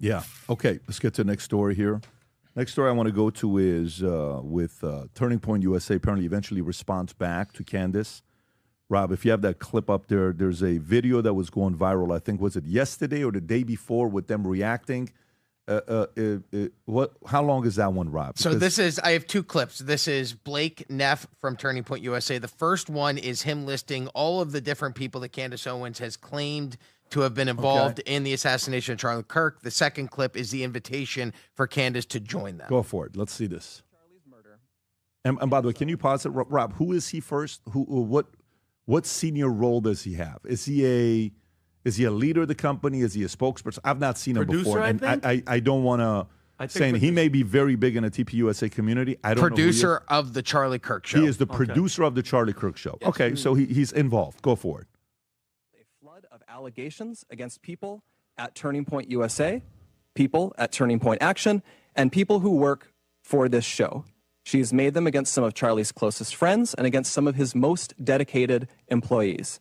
Yeah. Okay, let's get to the next story here. Next story I want to go to is with Turning Point USA apparently eventually responds back to Candace. Rob, if you have that clip up there, there's a video that was going viral, I think, was it yesterday or the day before, with them reacting. How long is that one, Rob? So I have two clips. This is Blake Neff from Turning Point USA. The first one is him listing all of the different people that Candace Owens has claimed to have been involved in the assassination of Charlie Kirk. The second clip is the invitation for Candace to join them. Go for it. Let's see this. Charlie's murder. And by the way, can you pause it? Rob, who is he first? What senior role does he have? Is he a leader of the company? Is he a spokesperson? I've not seen him before. And I don't want to say he may be very big in the TPUSA community. I don't know. Producer of the Charlie Kirk Show. He is the producer of the Charlie Kirk Show. Yes. Okay, so he's involved. Go for it. A flood of allegations against people at Turning Point USA, people at Turning Point Action, and people who work for this show. She has made them against some of Charlie's closest friends and against some of his most dedicated employees.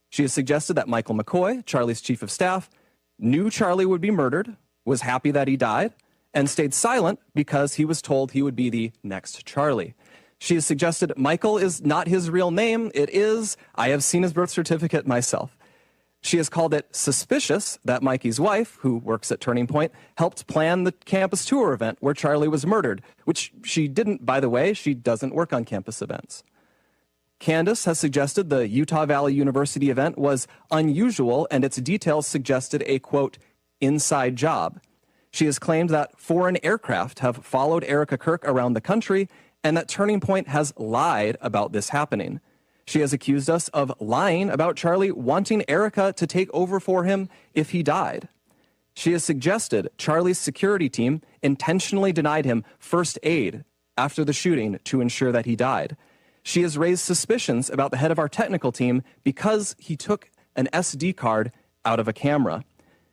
She has suggested that Michael McCoy, Charlie's chief of staff, knew Charlie would be murdered, was happy that he died, and stayed silent because he was told he would be the next Charlie. She has suggested Michael is not his real name. It is. I have seen his birth certificate myself. She has called it suspicious that Mikey's wife, who works at Turning Point, helped plan the campus tour event where Charlie was murdered, which she didn't, by the way. She doesn't work on campus events. Candace has suggested the Utah Valley University event was unusual and its details suggested a, quote, inside job. She has claimed that foreign aircraft have followed Erica Kirk around the country and that Turning Point has lied about this happening. She has accused us of lying about Charlie wanting Erica to take over for him if he died. She has suggested Charlie's security team intentionally denied him first aid after the shooting to ensure that he died. She has raised suspicions about the head of our technical team because he took an SD card out of a camera.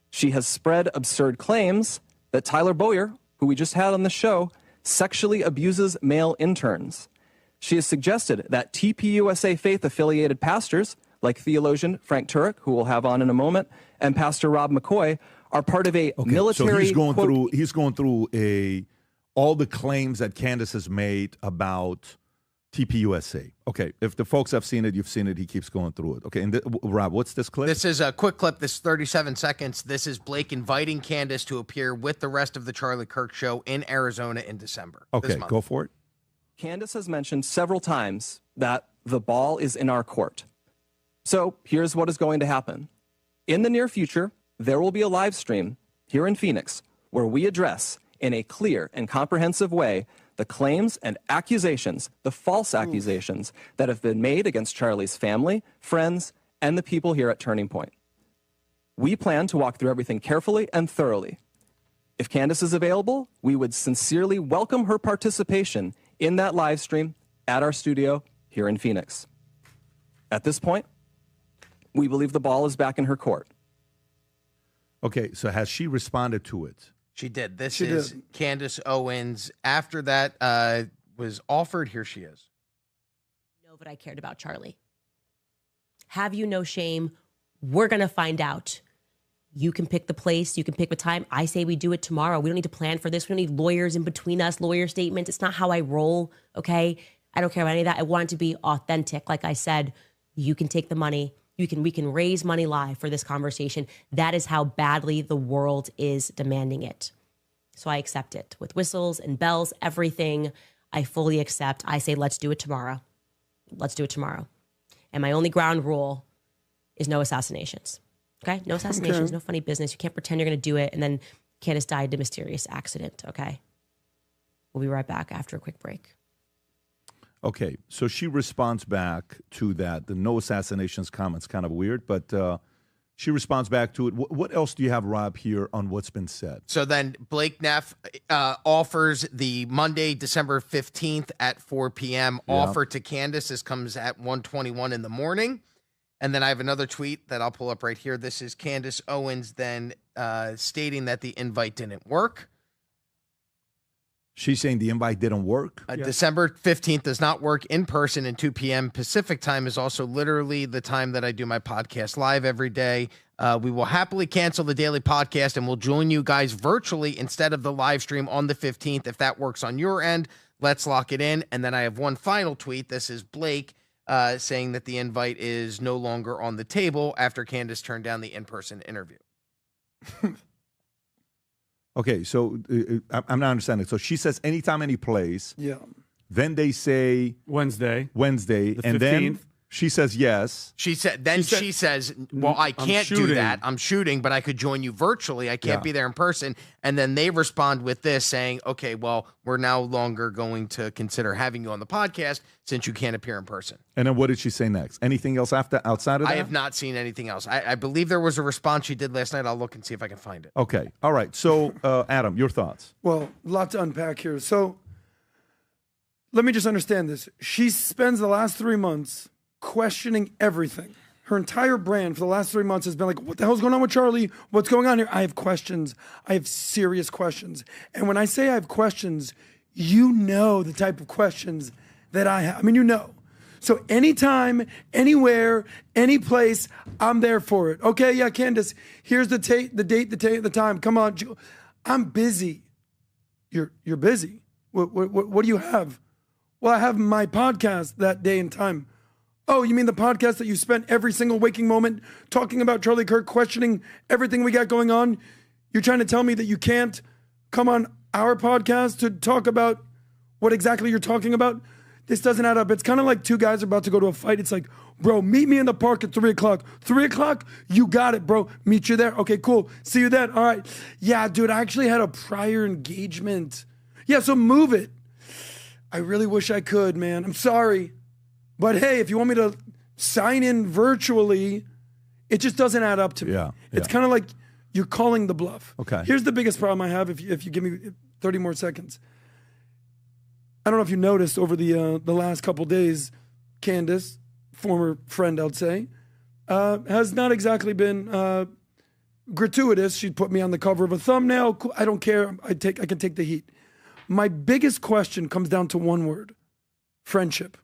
She has spread absurd claims that Tyler Boyer, who we just had on the show, sexually abuses male interns. She has suggested that TPUSA faith-affiliated pastors, like theologian Frank Turek, who we'll have on in a moment, and Pastor Rob McCoy, are part of a military... So he's going through all the claims that Candace has made about TPUSA. Okay, if the folks have seen it, you've seen it. He keeps going through it. Okay, and Rob, what's this clip? This is a quick clip. This is 37 seconds. This is Blake inviting Candace to appear with the rest of the Charlie Kirk Show in Arizona in December. Okay, go for it. Candace has mentioned several times that the ball is in our court. So here's what is going to happen. In the near future, there will be a live stream here in Phoenix where we address in a clear and comprehensive way the claims and accusations, the false accusations that have been made against Charlie's family, friends, and the people here at Turning Point. We plan to walk through everything carefully and thoroughly. If Candace is available, we would sincerely welcome her participation in that live stream at our studio here in Phoenix. At this point, we believe the ball is back in her court. Okay, so has she responded to it? She did. This is Candace Owens. After that was offered, here she is. Know that I cared about Charlie. Have you no shame? We're going to find out. You can pick the place. You can pick the time. I say we do it tomorrow. We don't need to plan for this. We don't need lawyers in between us, lawyer statements. It's not how I roll, okay? I don't care about any of that. I want it to be authentic. Like I said, you can take the money. We can raise money live for this conversation. That is how badly the world is demanding it. So I accept it with whistles and bells, everything. I fully accept. I say, let's do it tomorrow. Let's do it tomorrow. And my only ground rule is no assassinations. Okay? No assassinations, no funny business. You can't pretend you're going to do it. And then Candace died in a mysterious accident. Okay? We'll be right back after a quick break. Okay, so she responds back to that. The no assassinations comment's kind of weird, but she responds back to it. What else do you have, Rob, here on what's been said? So then Blake Neff offers the Monday, December 15th at 4 p.m. offer to Candace. This comes at 1:21 in the morning. And then I have another tweet that I'll pull up right here. This is Candace Owens then stating that the invite didn't work. She's saying the invite didn't work? December 15th does not work in person, and 2 p.m. Pacific time is also literally the time that I do my podcast live every day. We will happily cancel the daily podcast and we'll join you guys virtually instead of the live stream on the 15th. If that works on your end, let's lock it in. And then I have one final tweet. This is Blake saying that the invite is no longer on the table after Candace turned down the in-person interview. Okay, so I'm not understanding. So she says anytime, any place. Yeah. Then they say Wednesday, the and 15th. Then she says yes. She says, well, I can't do that. I'm shooting, but I could join you virtually. I can't be there in person. And then they respond with this saying, okay, well, we're no longer going to consider having you on the podcast since you can't appear in person. And then what did she say next? Anything else outside of that? I have not seen anything else. I believe there was a response she did last night. I'll look and see if I can find it. Okay. All right. So, Adam, your thoughts? Well, a lot to unpack here. So let me just understand this. She spends the last 3 months questioning everything. Her entire brand for the last 3 months has been like, what the hell's going on with Charlie? What's going on here? I have questions. I have serious questions. And when I say I have questions, you know the type of questions that I have. I mean, you know. So anytime, anywhere, any place, I'm there for it. Okay, yeah, Candace, here's the date, the time. Come on. I'm busy. You're busy. What do you have? Well, I have my podcast that day and time. Oh, you mean the podcast that you spent every single waking moment talking about Charlie Kirk, questioning everything we got going on? You're trying to tell me that you can't come on our podcast to talk about what exactly you're talking about? This doesn't add up. It's kind of like two guys are about to go to a fight. It's like, bro, meet me in the park at 3 o'clock. 3 o'clock? You got it, bro. Meet you there. Okay, cool. See you then. All right. Yeah, dude, I actually had a prior engagement. Yeah, so move it. I really wish I could, man. I'm sorry. But hey, if you want me to sign in virtually, it just doesn't add up to me. Yeah. It's kind of like you're calling the bluff. Okay. Here's the biggest problem I have if you give me 30 more seconds. I don't know if you noticed over the last couple days, Candace, former friend, I'd say, has not exactly been gratuitous. She'd put me on the cover of a thumbnail. I don't care. I can take the heat. My biggest question comes down to one word: friendship.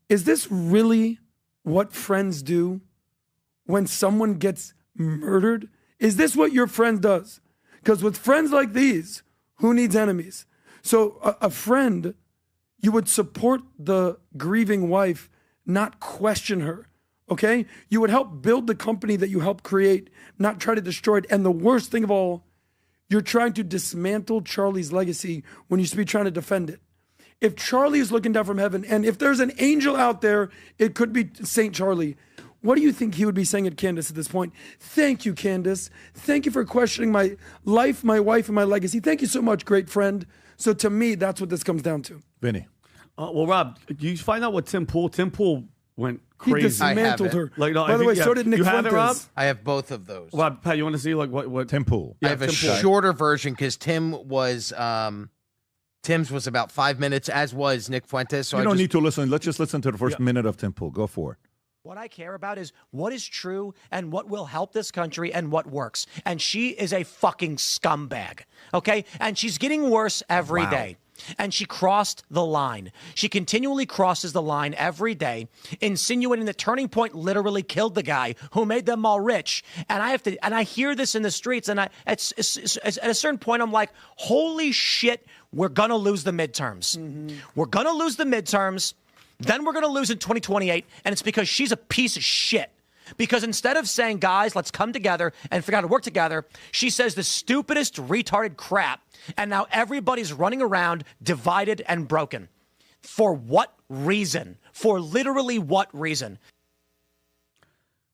Is this really what friends do when someone gets murdered? Is this what your friend does? Because with friends like these, who needs enemies? So a friend, you would support the grieving wife, not question her, okay? You would help build the company that you helped create, not try to destroy it. And the worst thing of all, you're trying to dismantle Charlie's legacy when you should be trying to defend it. If Charlie is looking down from heaven, and if there's an angel out there, it could be Saint Charlie. What do you think he would be saying at Candace at this point? Thank you, Candace. Thank you for questioning my life, my wife, and my legacy. Thank you so much, great friend. So to me, that's what this comes down to. Vinny. Well, Rob, you find out what Tim Pool went He crazy. dismantled her. Like, no, By the way, so did Nick You have it, Rob? Fuentes. I have both of those. Rob, Pat, you want to see like what Tim Pool. I have a shorter version because Tim's was about 5 minutes, as was Nick Fuentes. So You don't need to listen. Let's just listen to the first minute of Tim Pool. Go for it. What I care about is what is true and what will help this country and what works. And she is a fucking scumbag, okay? And she's getting worse every day. And she crossed the line. She continually crosses the line every day, insinuating that Turning Point literally killed the guy who made them all rich. And I hear this in the streets, and at a certain point, I'm like, holy shit, we're gonna lose the midterms. We're gonna lose the midterms. Then we're going to lose in 2028, and it's because she's a piece of shit. Because instead of saying, guys, let's come together and figure out how to work together, she says the stupidest, retarded crap, and now everybody's running around divided and broken. For what reason? For literally what reason?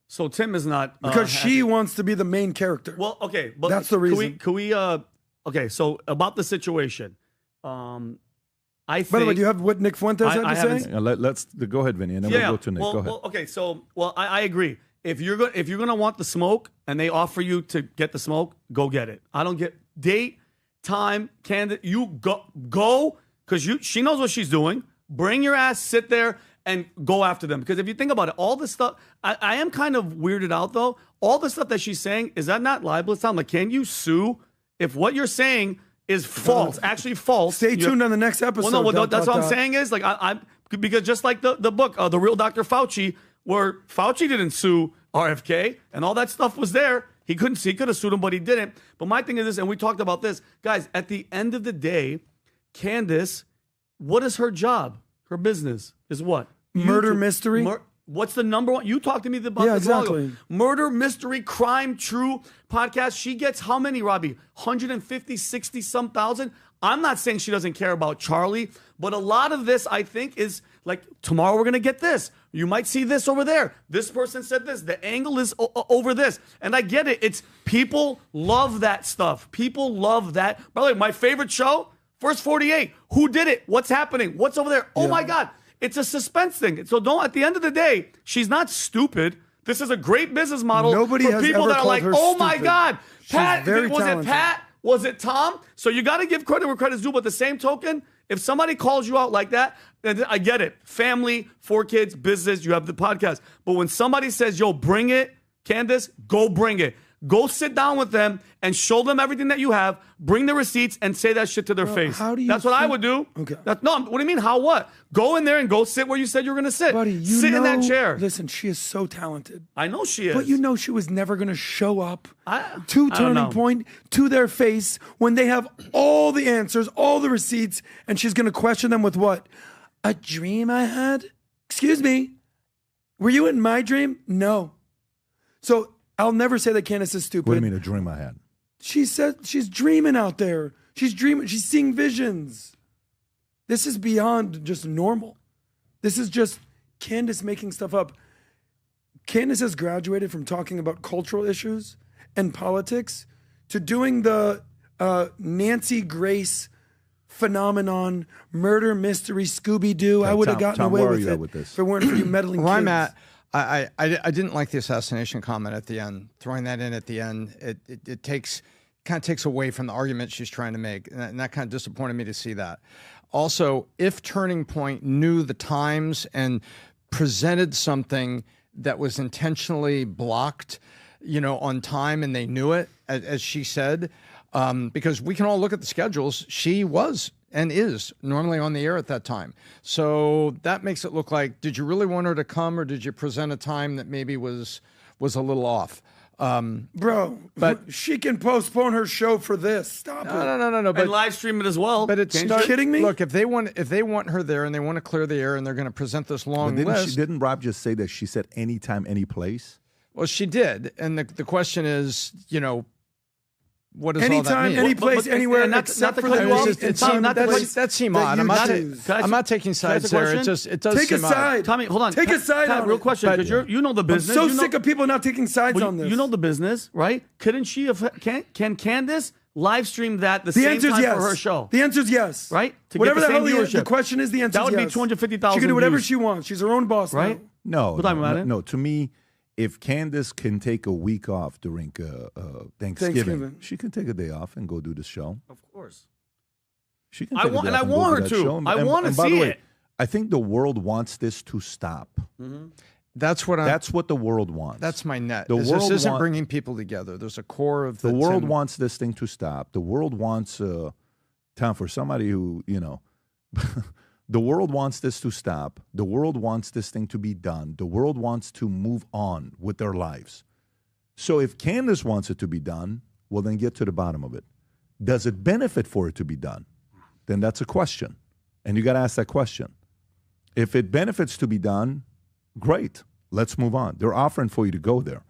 So Tim is not Because she wants to be the main character. Well, okay, but That's the reason. Can we okay, so about the situation, I think. By the way, do you have what Nick Fuentes had to say? Let's go ahead, Vinny, and then we'll go to Nick. Go ahead. Well, okay, so I agree. If you're gonna want the smoke and they offer you to get the smoke, go get it. I don't get date, time, candidate. You go because she knows what she's doing. Bring your ass, sit there, and go after them. Because if you think about it, all this stuff, I am kind of weirded out though. All the stuff that she's saying, is that not libelous? Like, can you sue if what you're saying is false, actually false? Stay tuned on the next episode. Well, no, that's what I'm saying is like I because just like the book, The Real Dr. Fauci, where Fauci didn't sue RFK, and all that stuff was there. He could have sued him, but he didn't. But my thing is this, and we talked about this. Guys, at the end of the day, Candace, what is her job? Her business is what? Murder mystery. What's the number one? You talked to me about this a while ago. Murder, mystery, crime, true podcast. She gets how many, Robbie? 150, 60 some thousand? I'm not saying she doesn't care about Charlie, but a lot of this, I think, is like, tomorrow we're going to get this. You might see this over there. This person said this. The angle is over this. And I get it. It's people love that stuff. People love that. By the way, my favorite show, First 48. Who did it? What's happening? What's over there? Oh my God. It's a suspense thing. So at the end of the day, she's not stupid. This is a great business model for people that are like, oh my God, Pat, was it Pat? Was it Tom? So you got to give credit where credit's due. But the same token, if somebody calls you out like that, then I get it. Family, 4 kids, business, you have the podcast. But when somebody says, yo, bring it, Candace, go bring it. Go sit down with them and show them everything that you have. Bring the receipts and say that shit to their face. That's what I would do. Okay. What do you mean? How what? Go in there and go sit where you said you were going to sit. Buddy, sit in that chair. Listen, she is so talented. I know she is. But you know she was never going to show up to Turning Point, to their face, when they have all the answers, all the receipts, and she's going to question them with what? A dream I had? Excuse me. Were you in my dream? No. So I'll never say that Candace is stupid. What do you mean, a dream I had? She said she's dreaming out there. She's dreaming. She's seeing visions. This is beyond just normal. This is just Candace making stuff up. Candace has graduated from talking about cultural issues and politics to doing the Nancy Grace phenomenon, murder mystery, Scooby-Doo. I would have gotten away with it if it weren't for you meddling kids. Where I'm at, I didn't like the assassination comment at the end. Throwing that in at the end, it kind of takes away from the argument she's trying to make, and that kind of disappointed me to see that. Also, if Turning Point knew the times and presented something that was intentionally blocked, on time, and they knew it, as she said, because we can all look at the schedules, she was and is normally on the air at that time. So that makes it look like, did you really want her to come, or did you present a time that maybe was a little off? Bro, but she can postpone her show for this. Stop it. No. But live stream it as well. But it's Are you kidding me? Look, if they want her there and they want to clear the air and they're going to present this long list. Didn't Rob just say that she said anytime, any place? Well, she did. And the question is, what does anytime, all that mean? any place, anywhere, not except to for cut the you off. That seemed odd. I'm not taking sides there. It does take seem a side. odd. Tommy, hold on. Take a side on real it. question, because you know the business. I'm so sick of people not taking sides on this. You know the business, right? Couldn't she have? Can Candace live stream that the same answer is time yes. for her show? The answer is yes. Right? To Whatever get the hell viewership. the question is, the answer that would is be yes. 250,000. She can do whatever views. she wants. She's her own boss, right? now. No. To me, if Candace can take a week off during Thanksgiving, she can take a day off and go do the show. Of course. She can. I want her to. I want to see it. By the way, I think the world wants this to stop. Mm-hmm. That's what the world wants. That's my net. The this world isn't bringing people together. There's a core of the world wants this thing to stop. The world wants time for somebody who the world wants this to stop. The world wants this thing to be done. The world wants to move on with their lives. So if Candace wants it to be done, well, then get to the bottom of it. Does it benefit for it to be done? Then that's a question. And you got to ask that question. If it benefits to be done, great. Let's move on. They're offering for you to go there.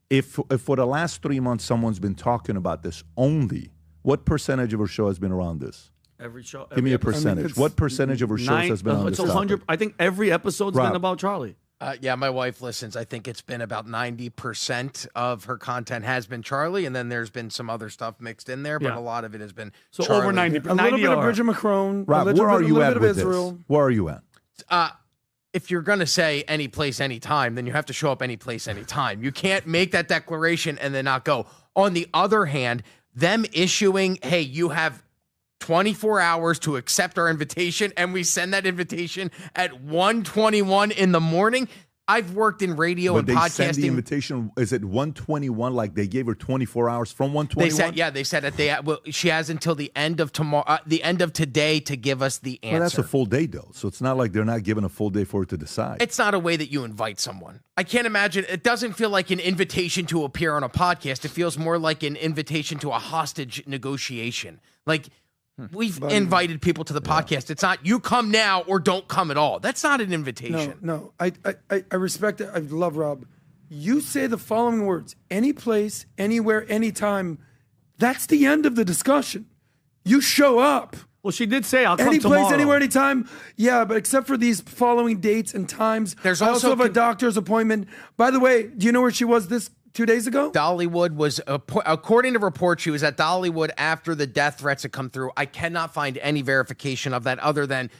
If for the last 3 months someone's been talking about this only, what percentage of her show has been around this? Every show. Give me a percentage. What percentage of her shows has been on this topic? 100. I think every episode's been about Charlie. Yeah, my wife listens. I think it's been about 90% of her content has been Charlie, and then there's been some other stuff mixed in there, but a lot of it has been so Charlie. over 90. A little bit of Bridget McCrone. Rob, where are you at with this? Where are you at? If you're going to say any place, any time, then you have to show up any place, any time. You can't make that declaration and then not go. On the other hand, them issuing, hey, you have 24 hours to accept our invitation, and we send that invitation at 1:21 in the morning. I've worked in radio But and they podcasting. send the invitation. Is it 121? Like they gave her 24 hours from 121? They said that she has until the end of tomorrow, the end of today, to give us the answer. Well, that's a full day though, so it's not like they're not given a full day for her to decide. It's not a way that you invite someone. I can't imagine. It doesn't feel like an invitation to appear on a podcast. It feels more like an invitation to a hostage negotiation. Like, we've invited people to the podcast. It's not you come now or don't come at all. That's not an invitation. No. I respect it. I love Rob. You say the following words: any place, anywhere, anytime. That's the end of the discussion. You show up. Well, she did say, I'll come Any tomorrow. place, anywhere, anytime. Yeah, but except for these following dates and times. There's I also also have a doctor's appointment. By the way, do you know where she was 2 days ago? Dollywood was, according to reports, she was at Dollywood after the death threats had come through. I cannot find any verification of that other than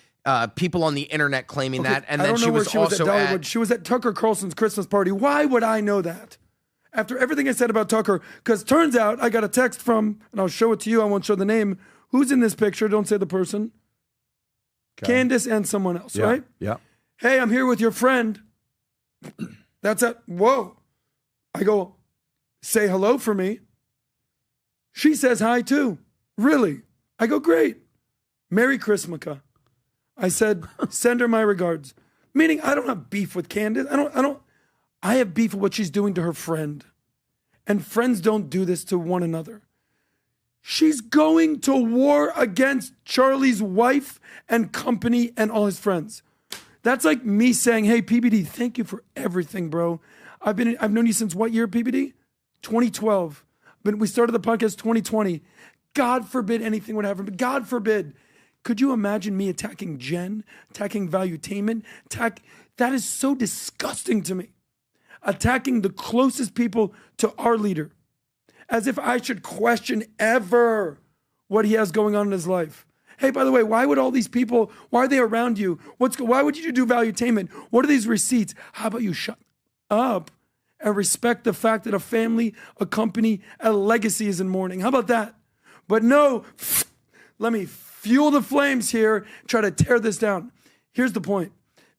people on the internet claiming that. And I then don't know she where was she was also at Dollywood. She was at Tucker Carlson's Christmas party. Why would I know that? After everything I said about Tucker, because turns out I got a text from, and I'll show it to you. I won't show the name. Who's in this picture? Don't say the person. Candace and someone else, right? Yeah. Hey, I'm here with your friend. That's it. Whoa. I go, say hello for me. She says hi too. Really? I go, great. Merry Christmas. I said, send her my regards. Meaning I don't have beef with Candace. I have beef with what she's doing to her friend. And friends don't do this to one another. She's going to war against Charlie's wife and company and all his friends. That's like me saying, hey, PBD, thank you for everything, bro. I've known you since what year, PBD? 2012. We started the podcast 2020. God forbid anything would happen, but God forbid. Could you imagine me attacking Jen, attacking Valuetainment? That is so disgusting to me. Attacking the closest people to our leader. As if I should question ever what he has going on in his life. Hey, by the way, why would all these people, why are they around you? Why would you do Valuetainment? What are these receipts? How about you shut up and respect the fact that a family, a company, a legacy is in mourning? How about that? But no, let me fuel the flames here, try to tear this down. Here's the point.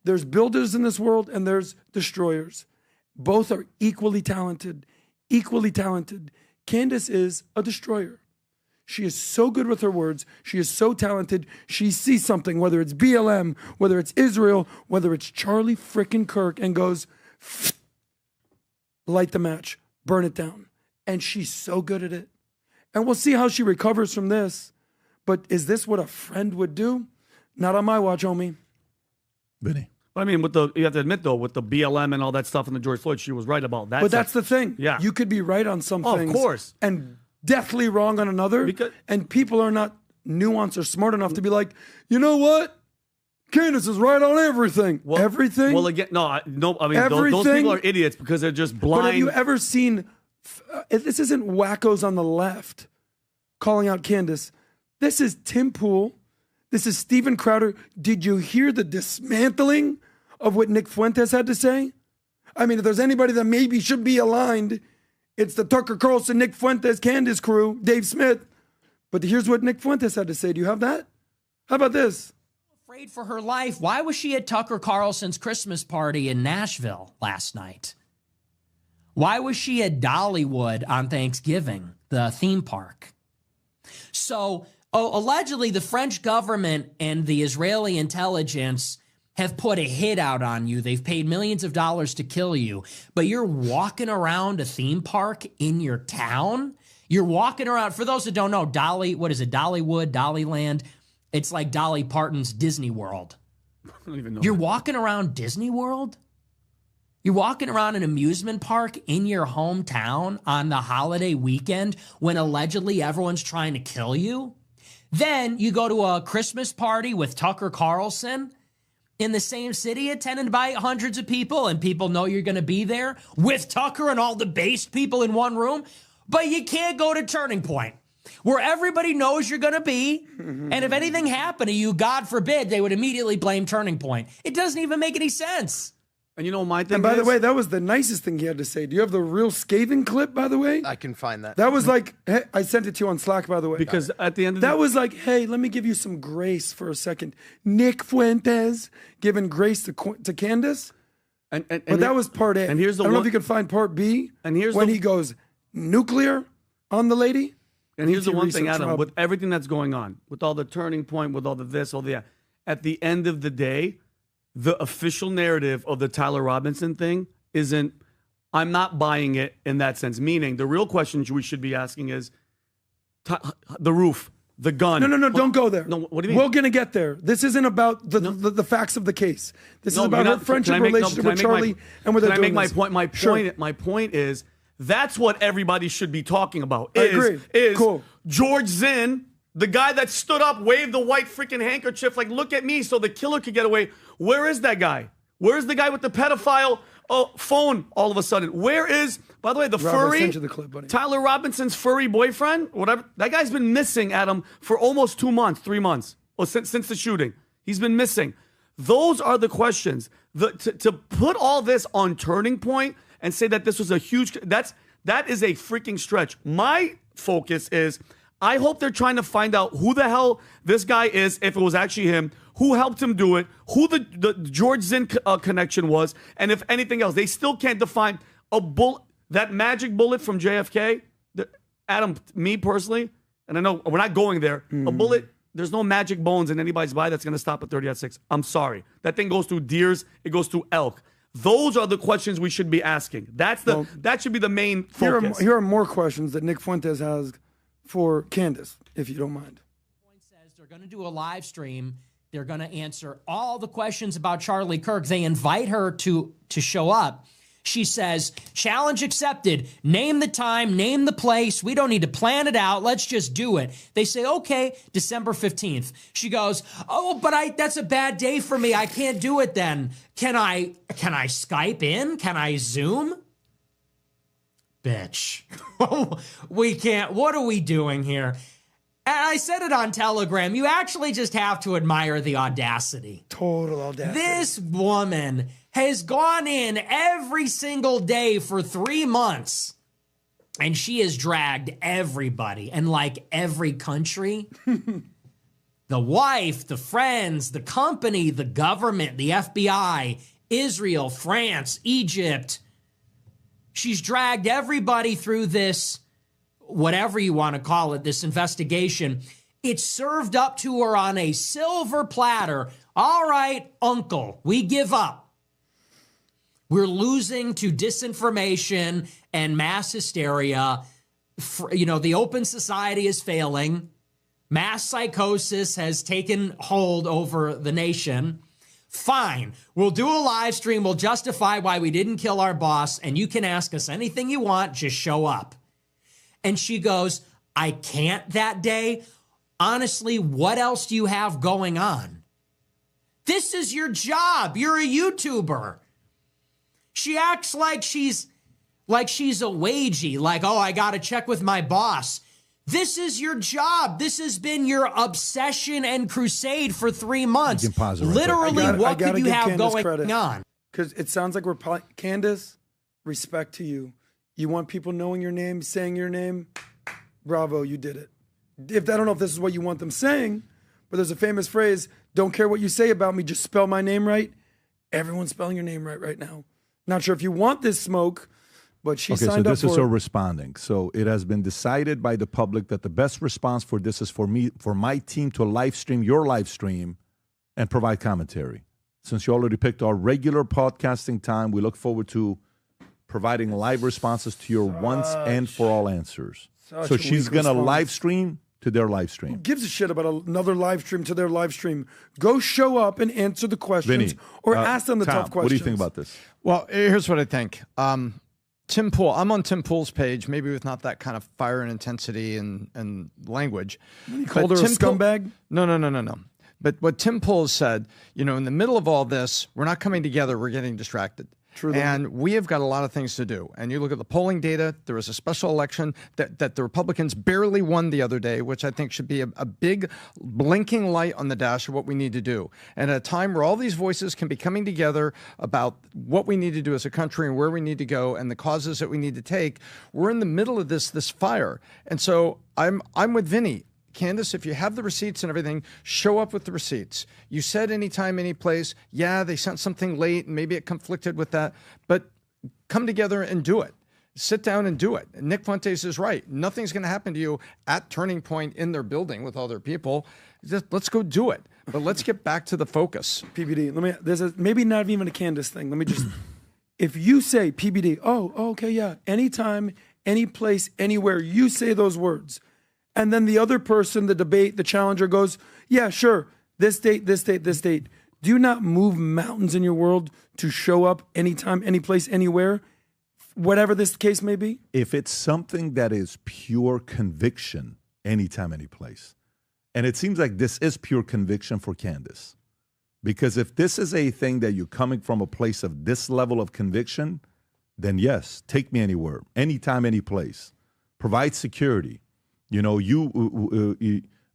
There's builders in this world and there's destroyers. Both are equally talented. Candace is a destroyer. She is so good with her words. She is so talented. She sees something, whether it's BLM, whether it's Israel, whether it's Charlie frickin' Kirk, and goes, light the match, burn it down. And she's so good at it. And we'll see how she recovers from this. But is this what a friend would do? Not on my watch, homie. Vinny. I mean, you have to admit, though, with the BLM and all that stuff in the George Floyd, she was right about that. But that's the thing. Yeah. You could be right on some things. Of course. And deathly wrong on another. And people are not nuanced or smart enough to be like, you know what? Candace is right on everything. Everything? Well, again, I mean, those people are idiots because they're just blind. But have you ever seen, this isn't wackos on the left calling out Candace. This is Tim Pool. This is Steven Crowder. Did you hear the dismantling of what Nick Fuentes had to say? I mean, if there's anybody that maybe should be aligned, it's the Tucker Carlson, Nick Fuentes, Candace crew, Dave Smith. But here's what Nick Fuentes had to say. Do you have that? How about this? Afraid for her life. Why was she at Tucker Carlson's Christmas party in Nashville last night? Why was she at Dollywood on Thanksgiving, the theme park? So, allegedly, the French government and the Israeli intelligence have put a hit out on you. They've paid millions of dollars to kill you, but you're walking around a theme park in your town. You're walking around, for those that don't know, Dollywood, Dollyland. It's like Dolly Parton's Disney World. I don't even know. You're walking around Disney World? You're walking around an amusement park in your hometown on the holiday weekend when allegedly everyone's trying to kill you? Then you go to a Christmas party with Tucker Carlson in the same city attended by hundreds of people, and people know you're going to be there with Tucker and all the based people in one room, but you can't go to Turning Point where everybody knows you're going to be, and if anything happened to you, God forbid, they would immediately blame Turning Point. It doesn't even make any sense. And you know my thing. And by the way, that was the nicest thing he had to say. Do you have the real scathing clip, by the way? I can find that. That was like, hey, I sent it to you on Slack, by the way. Because at the end of that was like, hey, let me give you some grace for a second. Nick Fuentes giving grace to Candace. But that was part A. And here's the I don't know one- if you can find part B. And here's when the- he goes nuclear on the lady. And here's the one thing, research, Adam, Rob. with everything that's going on, with all the turning point, with all the this, all the that, at the end of the day, the official narrative of the Tyler Robinson thing isn't, I'm not buying it in that sense. Meaning, the real question we should be asking is the roof, the gun. No, don't go there. No, what do you mean? We're going to get there. This isn't about the facts of the case. This is No, about you're her not- friendship can I make- no, relationship can I with make my- Charlie and where they're Can I doing make my this. point? My point is that's what everybody should be talking about. I agree. Is Cool. George Zinn, the guy that stood up, waved the white freaking handkerchief, like, look at me, so the killer could get away. Where is that guy? Where is the guy with the pedophile phone all of a sudden? Where is, by the way, the Rob, I furry, sent you the clip, buddy. Tyler Robinson's furry boyfriend? Whatever. That guy's been missing, Adam, for almost 2 months, 3 months, or since the shooting. He's been missing. Those are the questions. To put all this on Turning Point and say that this was a huge, that is a freaking stretch. My focus is, I hope they're trying to find out who the hell this guy is, if it was actually him, who helped him do it, who the George Zinn connection was, and if anything else. They still can't define that magic bullet from JFK. Adam, me personally, and I know we're not going there, a bullet, there's no magic bones in anybody's body that's going to stop at 30-6. I'm sorry. That thing goes through deers, it goes through elk. Those are the questions we should be asking. That should be the main focus. Here are more questions that Nick Fuentes has for Candace, if you don't mind. Says they're going to do a live stream. They're going to answer all the questions about Charlie Kirk. They invite her to show up. She says, challenge accepted. Name the time, name the place. We don't need to plan it out. Let's just do it. They say, okay, December 15th. She goes, oh, but that's a bad day for me. I can't do it then. Can I Skype in? Can I Zoom? Bitch. We can't. What are we doing here? And I said it on Telegram. You actually just have to admire the audacity. Total audacity. This woman has gone in every single day for 3 months, and she has dragged everybody and like every country. The wife, the friends, the company, the government, the FBI, Israel, France, Egypt. She's dragged everybody through this, whatever you want to call it, this investigation. It's served up to her on a silver platter. All right, uncle, we give up. We're losing to disinformation and mass hysteria. The open society is failing. Mass psychosis has taken hold over the nation. Fine. We'll do a live stream. We'll justify why we didn't kill our boss, and you can ask us anything you want. Just show up. And she goes, I can't that day. Honestly, what else do you have going on? This is your job. You're a YouTuber. She acts like she's a wagey, like, oh, I got to check with my boss. This is your job. This has been your obsession and crusade for 3 months. Literally, what could you have going on? Because it sounds like Candace, respect to you. You want people knowing your name, saying your name. Bravo, you did it. I don't know if this is what you want them saying, but there's a famous phrase, don't care what you say about me, just spell my name right. Everyone's spelling your name right now. Not sure if you want this smoke, but she signed up for it. Okay, so this is her responding. So it has been decided by the public that the best response for this is for my team to live stream your live stream and provide commentary. Since you already picked our regular podcasting time, we look forward to providing live responses to your once and for all answers. So she's going to live stream to their live stream. Who gives a shit about another live stream to their live stream? Go show up and answer the questions, Vinny, or ask them the Tom, tough questions. What do you think about this? Well, here's what I think. Tim Pool, I'm on Tim Pool's page, maybe with not that kind of fire and intensity and language. You called her a scumbag? No. But what Tim Pool has said, in the middle of all this, we're not coming together, we're getting distracted. True. And we have got a lot of things to do. And you look at the polling data, there was a special election that the Republicans barely won the other day, which I think should be a big blinking light on the dash of what we need to do. And at a time where all these voices can be coming together about what we need to do as a country and where we need to go and the causes that we need to take, we're in the middle of this fire. And so I'm with Vinny. Candace, if you have the receipts and everything, show up with the receipts. You said anytime, any place. Yeah, they sent something late and maybe it conflicted with that, but come together and do it. Sit down and do it. Nick Fuentes is right. Nothing's going to happen to you at Turning Point in their building with other people. Just, let's go do it. But let's get back to the focus. PBD, there's maybe not even a Candace thing. Let me just, if you say PBD, okay, yeah, anytime, any place, anywhere, you say those words. And then the other person, the debate, the challenger goes, yeah, sure, this date, this date, this date. Do you not move mountains in your world to show up anytime, any place, anywhere, whatever this case may be? If it's something that is pure conviction, anytime, any place. And it seems like this is pure conviction for Candace. Because if this is a thing that you're coming from a place of this level of conviction, then yes, take me anywhere, anytime, any place. Provide security. You know,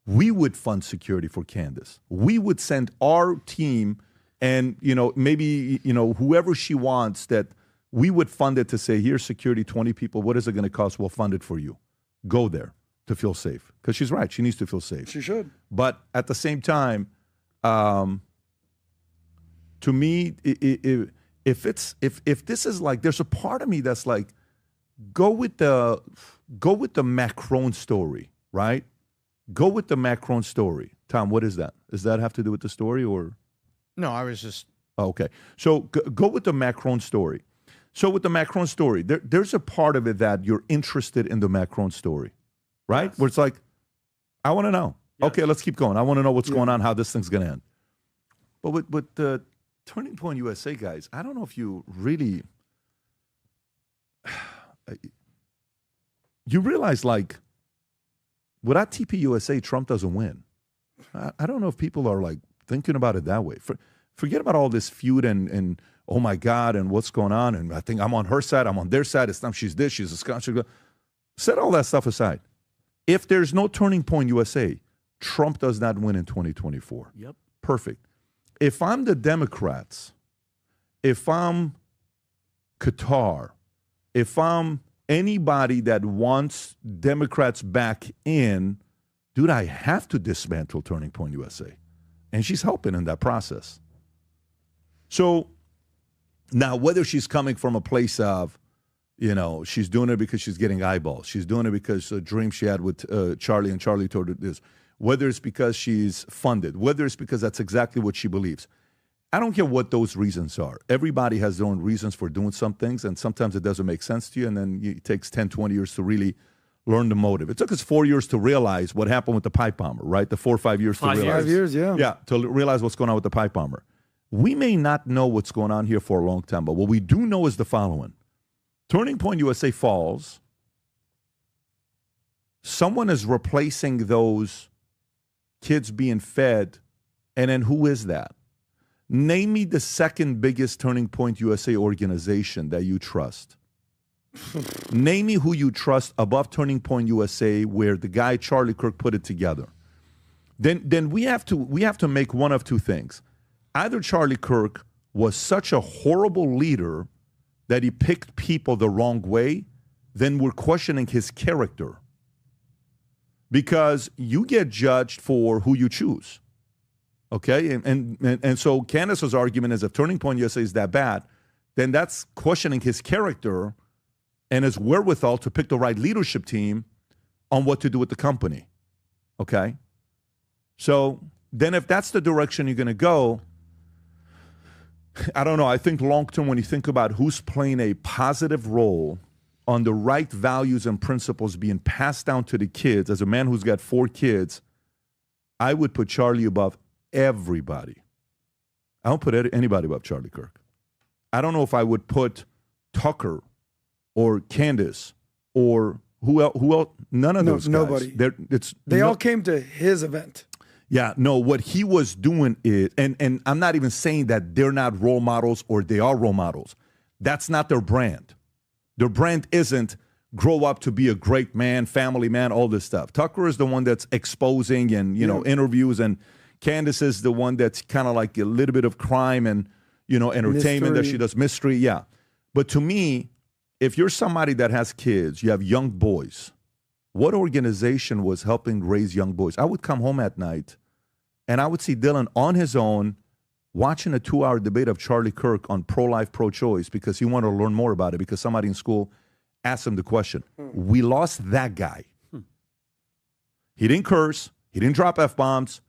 we would fund security for Candace. We would send our team and, you know, maybe, you know, whoever she wants, that we would fund it to say, here's security, 20 people. What is it going to cost? We'll fund it for you. Go there to feel safe. Because she's right. She needs to feel safe. She should. But at the same time, to me, if this is like, there's a part of me that's like, go with the Macron story, right? Go with the Macron story. Tom, what is that? Does that have to do with the story or? No, I was just. Oh, okay. So go with the Macron story. So with the Macron story, there's a part of it that you're interested in the Macron story, right? Yes. Where it's like, I want to know. Yes. Okay, let's keep going. I want to know what's going on, how this thing's going to end. But with the Turning Point USA guys, I don't know if you really, you realize like, without TPUSA, Trump doesn't win. I don't know if people are like thinking about it that way. Forget about all this feud and oh my God, and what's going on. And I think I'm on her side, I'm on their side. It's not, she's this, she's a Scotch. Set all that stuff aside. If there's no Turning Point USA, Trump does not win in 2024. Yep. Perfect. If I'm the Democrats, if I'm Qatar, if I'm anybody that wants Democrats back in, dude, I have to dismantle Turning Point USA. And she's helping in that process. So now, whether she's coming from a place of, you know, she's doing it because she's getting eyeballs. She's doing it because a dream she had with Charlie, and Charlie told her this. Whether it's because she's funded, whether it's because that's exactly what she believes. I don't care what those reasons are. Everybody has their own reasons for doing some things, and sometimes it doesn't make sense to you, and then it takes 10, 20 years to really learn the motive. It took us 4 years to realize what happened with the pipe bomber, right? The 4 or 5 years to realize. 5 years, yeah. Yeah, to realize what's going on with the pipe bomber. We may not know what's going on here for a long time, but what we do know is the following. Turning Point USA falls. Someone is replacing those kids being fed, and then who is that? Name me the second biggest Turning Point USA organization that you trust. Name me who you trust above Turning Point USA, where the guy Charlie Kirk put it together. Then we have to make one of two things. Either Charlie Kirk was such a horrible leader that he picked people the wrong way, then we're questioning his character. Because you get judged for who you choose. Okay? And so Candace's argument is if Turning Point USA is that bad, then that's questioning his character and his wherewithal to pick the right leadership team on what to do with the company. Okay? So then if that's the direction you're going to go, I don't know. I think long-term, when you think about who's playing a positive role on the right values and principles being passed down to the kids, as a man who's got 4 kids, I would put Charlie above everybody. I don't put anybody above Charlie Kirk. I don't know if I would put Tucker or Candace or who else. None of those guys. Nobody. They all came to his event. Yeah, no, what he was doing is, and I'm not even saying that they're not role models or they are role models. That's not their brand. Their brand isn't grow up to be a great man, family man, all this stuff. Tucker is the one that's exposing and, you know, interviews, and Candace is the one that's kind of like a little bit of crime and, you know, entertainment that she does, mystery, yeah. But to me, if you're somebody that has kids, you have young boys, what organization was helping raise young boys? I would come home at night, and I would see Dylan on his own watching a 2-hour debate of Charlie Kirk on pro-life, pro-choice because he wanted to learn more about it because somebody in school asked him the question. We lost that guy. He didn't curse. He didn't drop F-bombs.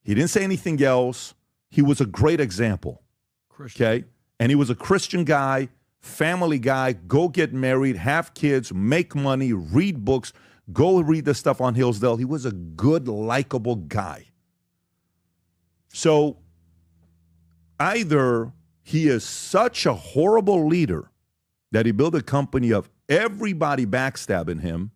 He didn't say anything else. He was a great example. Christian. Okay? And he was a Christian guy, family guy, go get married, have kids, make money, read books, go read the stuff on Hillsdale. He was a good, likable guy. So either he is such a horrible leader that he built a company of everybody backstabbing him.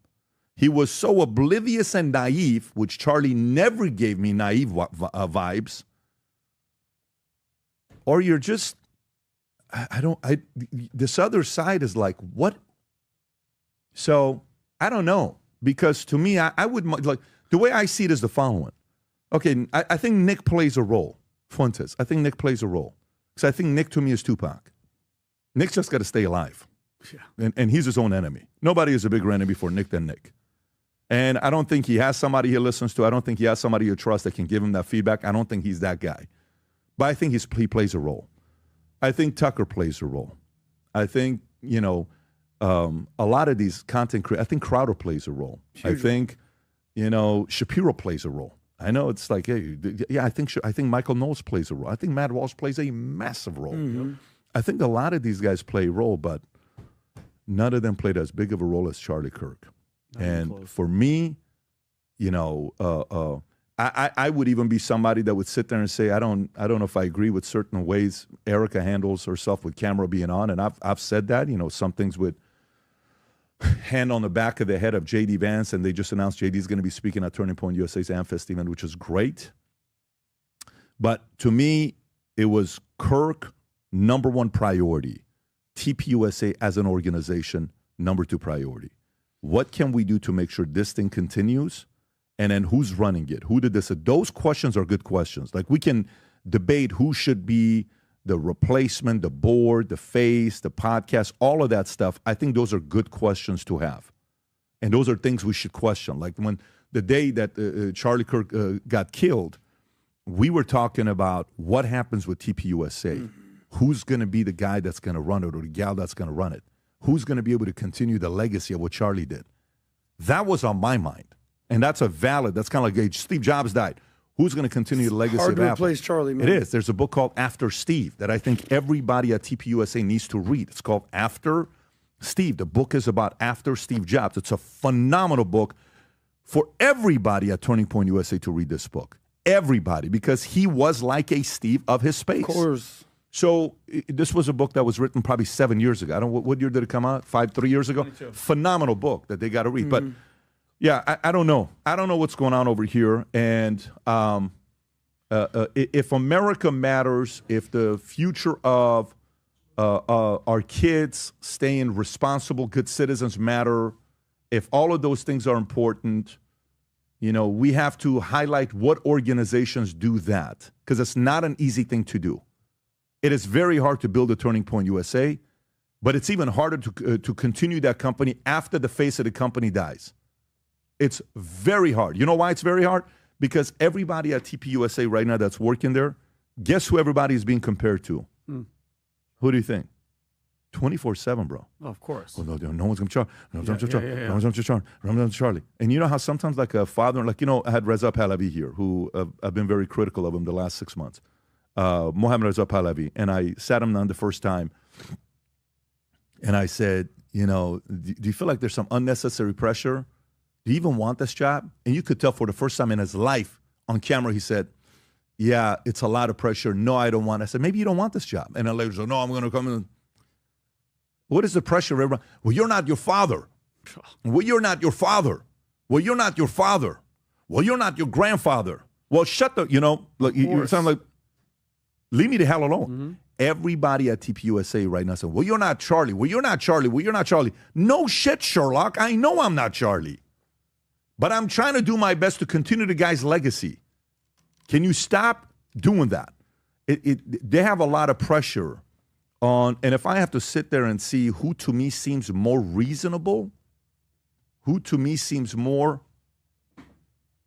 He was so oblivious and naive, which Charlie never gave me naive vibes. Or you're just, this other side is like, what? So I don't know. Because to me, I would, like, the way I see it is the following. Okay, I think Nick plays a role. Fuentes, I think Nick plays a role. Because I think Nick to me is Tupac. Nick's just got to stay alive. Yeah. And he's his own enemy. Nobody is a bigger enemy for Nick than Nick. And I don't think he has somebody he listens to. I don't think he has somebody he trusts that can give him that feedback. I don't think he's that guy. But I think he plays a role. I think Tucker plays a role. I think, a lot of these content creators, I think Crowder plays a role. I think, Shapiro plays a role. I know it's like, hey, yeah, I think Michael Knowles plays a role. I think Matt Walsh plays a massive role. Mm-hmm. I think a lot of these guys play a role, but none of them played as big of a role as Charlie Kirk. And for me, I would even be somebody that would sit there and say, I don't know if I agree with certain ways Erica handles herself with camera being on. And I've said that, some things with hand on the back of the head of J.D. Vance, and they just announced J.D.'s going to be speaking at Turning Point USA's AmFest event, which is great. But to me, it was Kirk, number one priority. TPUSA as an organization, number two priority. What can we do to make sure this thing continues? And then who's running it? Who did this? Those questions are good questions. Like, we can debate who should be the replacement, the board, the face, the podcast, all of that stuff. I think those are good questions to have. And those are things we should question. Like when the day that Charlie Kirk got killed, we were talking about what happens with TPUSA. Mm-hmm. Who's going to be the guy that's going to run it or the gal that's going to run it? Who's going to be able to continue the legacy of what Charlie did? That was on my mind. And that's kind of like, hey, Steve Jobs died. Who's going to continue the legacy of Apple? Hard to replace Charlie, man. It is. There's a book called After Steve that I think everybody at TPUSA needs to read. It's called After Steve. The book is about after Steve Jobs. It's a phenomenal book for everybody at Turning Point USA to read this book. Everybody, because he was like a Steve of his space. Of course. So this was a book that was written probably 7 years ago. I don't know, what year did it come out? 3 years ago? 22. Phenomenal book that they got to read. But yeah, I don't know. I don't know what's going on over here. And if America matters, if the future of our kids staying responsible, good citizens matter, if all of those things are important, we have to highlight what organizations do that, because it's not an easy thing to do. It is very hard to build a Turning Point USA, but it's even harder to continue that company after the face of the company dies. It's very hard. You know why it's very hard? Because everybody at TPUSA right now that's working there, guess who everybody is being compared to? Who do you think? 24/7, bro. Oh, of course. Oh, no one's going to Charlie. No one's going to Charlie. No one's going to Charlie. No one's going to Charlie. And you know how sometimes like a father, like, I had Reza Pahlavi here, who I've been very critical of him the last 6 months. Mohammed Reza Pahlavi. And I sat him down the first time. And I said, do you feel like there's some unnecessary pressure? Do you even want this job? And you could tell for the first time in his life on camera, he said, yeah, it's a lot of pressure. No, I don't want it. I said, maybe you don't want this job. And then later, so, no, I'm going to come in. What is the pressure of everyone? Well, you're not your father. Well, you're not your father. Well, you're not your father. Well, you're not your grandfather. Well, shut the, look, you sound like, leave me the hell alone. Mm-hmm. Everybody at TPUSA right now said, well, you're not Charlie. Well, you're not Charlie. Well, you're not Charlie. No shit, Sherlock. I know I'm not Charlie. But I'm trying to do my best to continue the guy's legacy. Can you stop doing that? They have a lot of pressure on, and if I have to sit there and see who to me seems more reasonable, who to me seems more,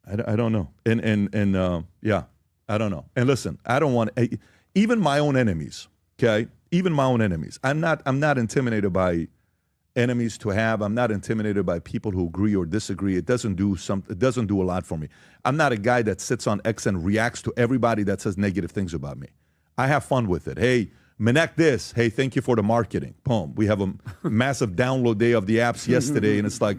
I don't know. Yeah, I don't know. And listen, I don't want, even my own enemies, okay? Even my own enemies. I'm not intimidated by enemies to have. I'm not intimidated by people who agree or disagree. It doesn't do a lot for me. I'm not a guy that sits on X and reacts to everybody that says negative things about me. I have fun with it. Hey, Minek this. Hey, thank you for the marketing. Boom. We have a massive download day of the apps yesterday, and it's like,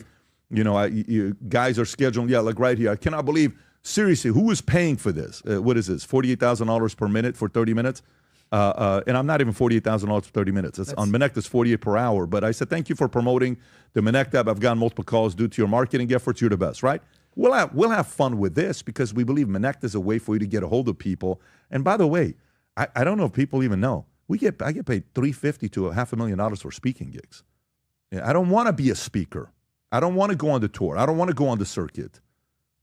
guys are scheduling, like right here. I cannot believe, seriously, who is paying for this? What is this, $48,000 per minute for 30 minutes? And I'm not even $48,000 for 30 minutes. It's on Minek, it's $48 per hour. But I said, thank you for promoting the Minek app. I've gotten multiple calls due to your marketing efforts. You're the best, right? We'll have fun with this because we believe Minek is a way for you to get a hold of people. And by the way, I don't know if people even know, I get paid $350,000 to $500,000 for speaking gigs. I don't want to be a speaker. I don't want to go on the tour. I don't want to go on the circuit.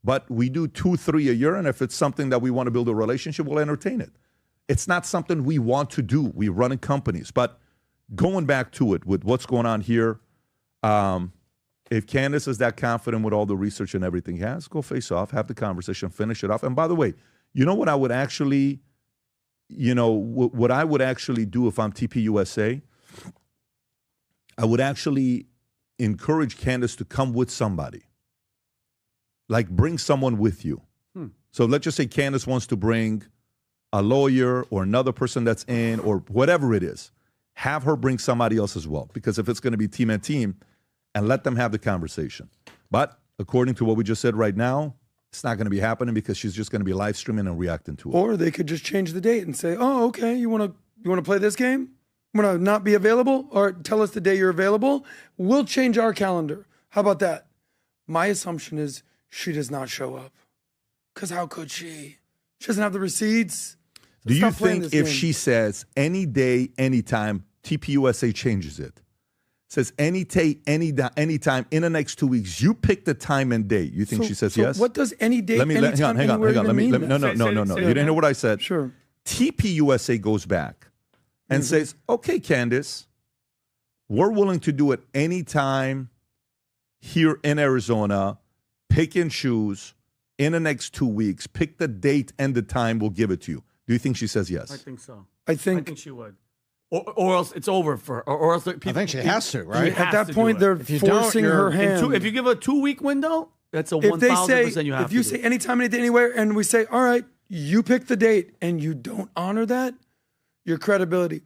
But we do 2, 3 a year, and if it's something that we want to build a relationship, we'll entertain it. It's not something we want to do. We run in companies. But going back to it with what's going on here, if Candace is that confident with all the research and everything he has, go face off, have the conversation, finish it off. And by the way, you know what I would actually, what I would actually do if I'm TPUSA? I would actually encourage Candace to come with somebody. Like bring someone with you. So let's just say Candace wants to bring a lawyer or another person that's in or whatever it is. Have her bring somebody else as well. Because if it's going to be team and team, and let them have the conversation. But according to what we just said right now, it's not going to be happening because she's just going to be live streaming and reacting to it. Or they could just change the date and say, oh, okay, you want to play this game? Want to not be available? Or tell us the day you're available? We'll change our calendar. How about that? My assumption is she does not show up. Because how could she? She doesn't have the receipts. So do you think if she says any day, anytime, TPUSA changes it? Says any day, anytime in the next 2 weeks, you pick the time and date. You think she says yes? What does any day, anytime, hang on. No. You didn't hear what I said. Sure. TPUSA goes back and says, okay, Candace, we're willing to do it anytime here in Arizona. Pick and choose in the next 2 weeks. Pick the date and the time. We'll give it to you. Do you think she says yes? I think so. I think she would. Or else it's over for her. Or else people, I think she has to, right? At that point, they're forcing her hand. If you give a 2-week window, that's a 1,000% you have to do. If you say anytime, any day, anywhere, and we say, all right, you pick the date, and you don't honor that, your credibility